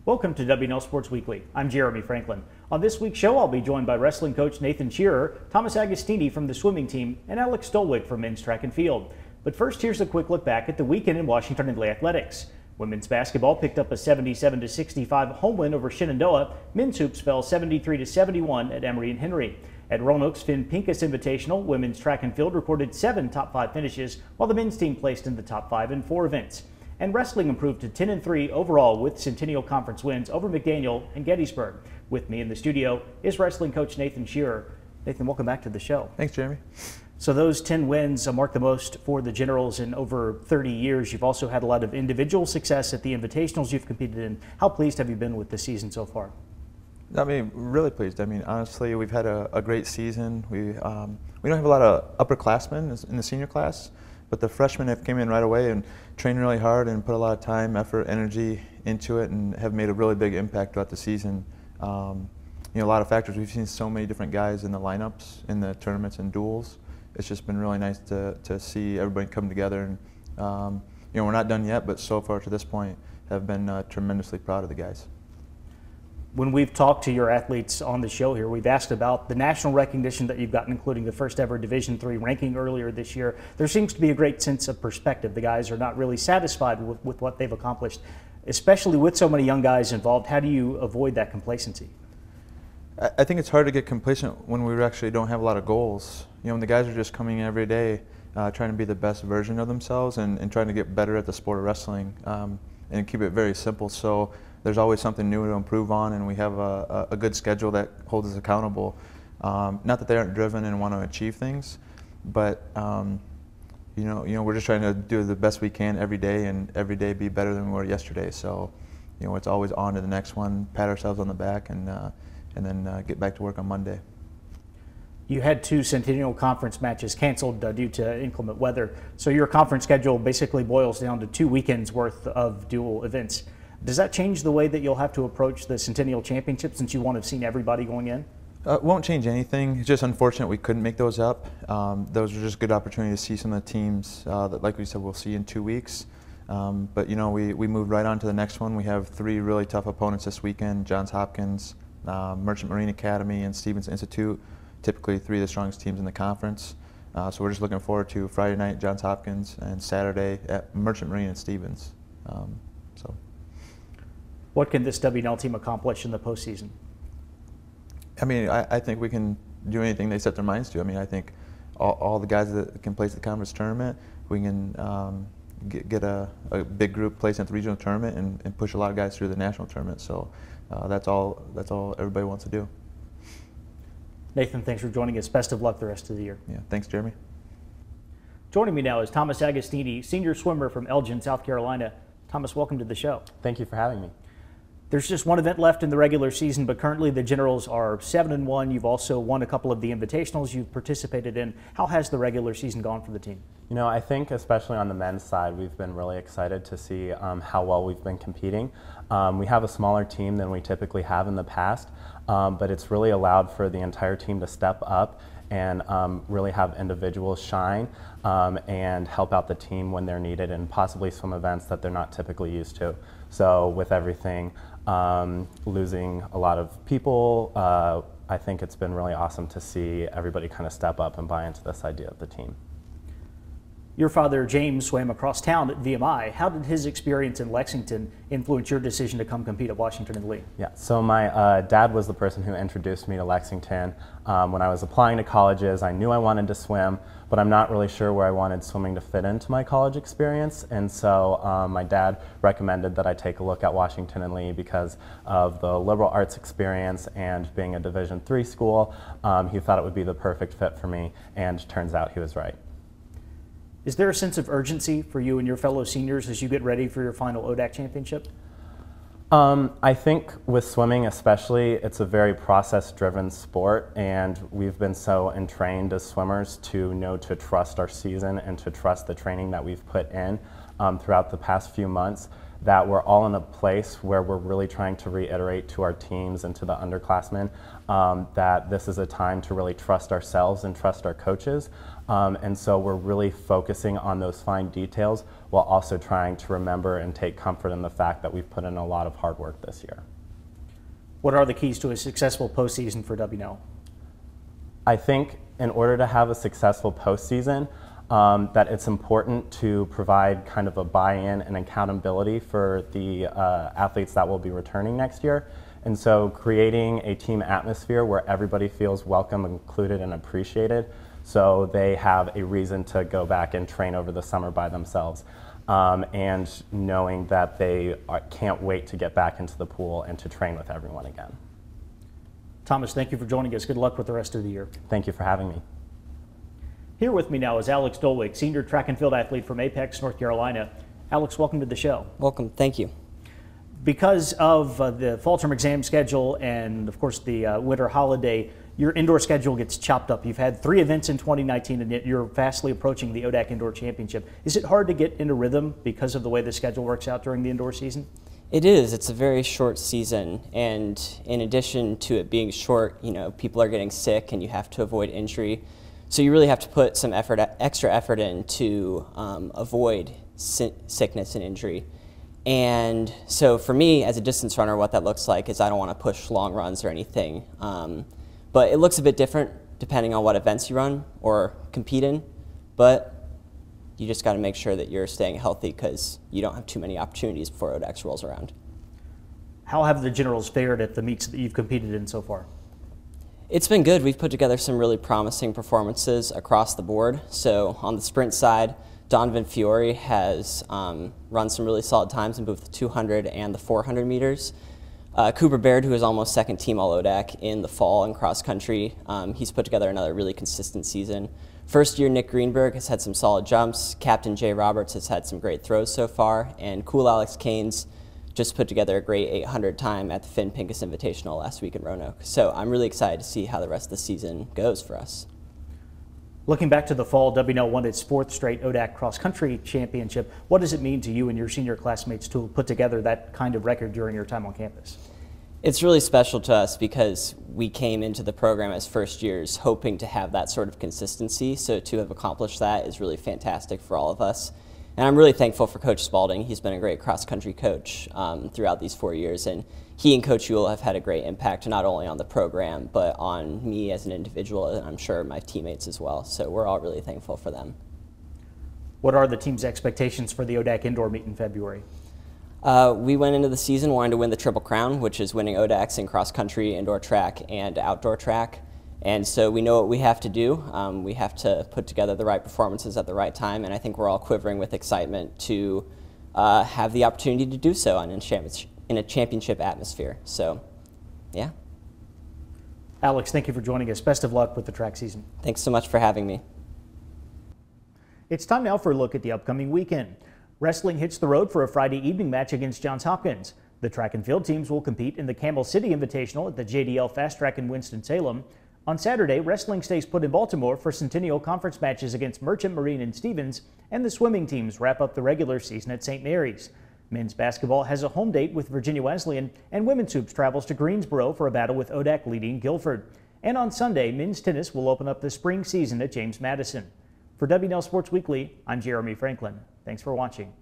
Welcome to W&L Sports Weekly. I'm Jeremy Franklin. On this week's show, I'll be joined by wrestling coach Nathan Shearer, Thomas Agostini from the swimming team, and Alex Dolwick from men's track and field. But first, here's a quick look back at the weekend in Washington and athletics. Women's basketball picked up a 77-65 home win over Shenandoah. Men's hoops fell 73-71 at Emory and Henry. At Roanoke's Finn Pincus Invitational, women's track and field recorded 7 top 5 finishes, while the men's team placed in the top 5 in 4 events. And wrestling improved to 10-3 overall with Centennial Conference wins over McDaniel and Gettysburg. With me in the studio is wrestling coach Nathan Shearer. Nathan, welcome back to the show. Thanks, Jeremy. So those 10 wins mark the most for the Generals in over 30 years. You've also had a lot of individual success at the Invitationals you've competed in. How pleased have you been with the season so far? I mean, really pleased. I mean, honestly, we've had a great season. We don't have a lot of upperclassmen in the senior class, but the freshmen have came in right away and trained really hard and put a lot of time, effort, energy into it, and have made a really big impact throughout the season. You know, a lot of factors. We've seen so many different guys in the lineups, in the tournaments and duels. It's just been really nice to see everybody come together. And you know, we're not done yet, but so far to this point, have been tremendously proud of the guys. When we've talked to your athletes on the show here, we've asked about the national recognition that you've gotten, including the first ever Division III ranking earlier this year. There seems to be a great sense of perspective. The guys are not really satisfied with what they've accomplished, especially with so many young guys involved. How do you avoid that complacency? I think it's hard to get complacent when we actually don't have a lot of goals. You know, when the guys are just coming in every day, trying to be the best version of themselves and trying to get better at the sport of wrestling, and keep it very simple. So there's always something new to improve on, and we have a good schedule that holds us accountable. Not that they aren't driven and want to achieve things, but you know, we're just trying to do the best we can every day, and every day be better than we were yesterday. So, you know, it's always on to the next one, pat ourselves on the back, and then get back to work on Monday. You had 2 Centennial Conference matches canceled due to inclement weather, so your conference schedule basically boils down to 2 weekends worth of dual events. Does that change the way that you'll have to approach the Centennial Championship, since you want to have seen everybody going in? It won't change anything. It's just unfortunate we couldn't make those up. Those are just good opportunities to see some of the teams that, like we said, we'll see in 2 weeks. But you know, we moved right on to the next one. We have 3 really tough opponents this weekend: Johns Hopkins, Merchant Marine Academy, and Stevens Institute. Typically 3 of the strongest teams in the conference. So we're just looking forward to Friday night Johns Hopkins and Saturday at Merchant Marine and Stevens. What can this W&L team accomplish in the postseason? I mean, I think we can do anything they set their minds to. I mean, I think all the guys that can place the conference tournament, we can get a big group placed at the regional tournament and push a lot of guys through the national tournament. So that's all everybody wants to do. Nathan, thanks for joining us. Best of luck the rest of the year. Yeah, thanks, Jeremy. Joining me now is Thomas Agostini, senior swimmer from Elgin, South Carolina. Thomas, welcome to the show. Thank you for having me. There's just 1 event left in the regular season, but currently the Generals are 7-1. You've also won a couple of the Invitationals you've participated in. How has the regular season gone for the team? You know, I think especially on the men's side, we've been really excited to see how well we've been competing. We have a smaller team than we typically have in the past, but it's really allowed for the entire team to step up and really have individuals shine and help out the team when they're needed, and possibly some events that they're not typically used to. So with everything, losing a lot of people, I think it's been really awesome to see everybody kind of step up and buy into this idea of the team. Your father, James, swam across town at VMI. How did his experience in Lexington influence your decision to come compete at Washington and Lee? Yeah, so my dad was the person who introduced me to Lexington. When I was applying to colleges, I knew I wanted to swim, but I'm not really sure where I wanted swimming to fit into my college experience. And so my dad recommended that I take a look at Washington and Lee because of the liberal arts experience and being a Division III school. He thought it would be the perfect fit for me, and turns out he was right. Is there a sense of urgency for you and your fellow seniors as you get ready for your final ODAC championship? I think with swimming especially, it's a very process-driven sport, and we've been so entrained as swimmers to know to trust our season and to trust the training that we've put in throughout the past few months, that we're all in a place where we're really trying to reiterate to our teams and to the underclassmen that this is a time to really trust ourselves and trust our coaches. And so we're really focusing on those fine details while also trying to remember and take comfort in the fact that we've put in a lot of hard work this year. What are the keys to a successful postseason for W&L? I think in order to have a successful postseason, that it's important to provide kind of a buy-in and accountability for the athletes that will be returning next year. And so creating a team atmosphere where everybody feels welcome, included, and appreciated, so they have a reason to go back and train over the summer by themselves. And knowing that they can't wait to get back into the pool and to train with everyone again. Thomas, thank you for joining us. Good luck with the rest of the year. Thank you for having me. Here with me now is Alex Dolwick, senior track and field athlete from Apex, North Carolina. Alex, welcome to the show. Welcome. Thank you. Because of the fall term exam schedule and, of course, the winter holiday, your indoor schedule gets chopped up. You've had 3 events in 2019, and yet you're fastly approaching the ODAC Indoor Championship. Is it hard to get into rhythm because of the way the schedule works out during the indoor season? It is. It's a very short season, and in addition to it being short, people are getting sick and you have to avoid injury. So you really have to put some extra effort in to avoid sickness and injury. And so for me, as a distance runner, what that looks like is I don't want to push long runs or anything. But it looks a bit different depending on what events you run or compete in. But you just got to make sure that you're staying healthy because you don't have too many opportunities before ODAX rolls around. How have the generals fared at the meets that you've competed in so far? It's been good. We've put together some really promising performances across the board. So on the sprint side, Donovan Fiore has run some really solid times in both the 200 and the 400 meters. Cooper Baird, who is almost second team All-ODAC in the fall in cross country, he's put together another really consistent season. First year Nick Greenberg has had some solid jumps. Captain Jay Roberts has had some great throws so far. And cool Alex Caines just put together a great 800 time at the Finn Pincus Invitational last week in Roanoke. So I'm really excited to see how the rest of the season goes for us. Looking back to the fall, W&L won its 4th straight ODAC cross-country championship. What does it mean to you and your senior classmates to put together that kind of record during your time on campus? It's really special to us because we came into the program as first years hoping to have that sort of consistency. So to have accomplished that is really fantastic for all of us. And I'm really thankful for Coach Spalding. He's been a great cross-country coach throughout these 4 years. And he and Coach Ewell have had a great impact not only on the program, but on me as an individual, and I'm sure my teammates as well. So we're all really thankful for them. What are the team's expectations for the ODAC indoor meet in February? We went into the season wanting to win the Triple Crown, which is winning ODACs in cross-country, indoor track, and outdoor track. And so we know what we have to do. We have to put together the right performances at the right time, and I think we're all quivering with excitement to have the opportunity to do so in a championship atmosphere. So, yeah. Alex, thank you for joining us. Best of luck with the track season. Thanks so much for having me. It's time now for a look at the upcoming weekend. Wrestling hits the road for a Friday evening match against Johns Hopkins. The track and field teams will compete in the Camel City Invitational at the JDL Fast Track in Winston-Salem. On Saturday, wrestling stays put in Baltimore for Centennial Conference matches against Merchant Marine and Stevens, and the swimming teams wrap up the regular season at St. Mary's. Men's basketball has a home date with Virginia Wesleyan, and women's hoops travels to Greensboro for a battle with ODAC leading Guilford. And on Sunday, men's tennis will open up the spring season at James Madison. For W&L Sports Weekly, I'm Jeremy Franklin. Thanks for watching.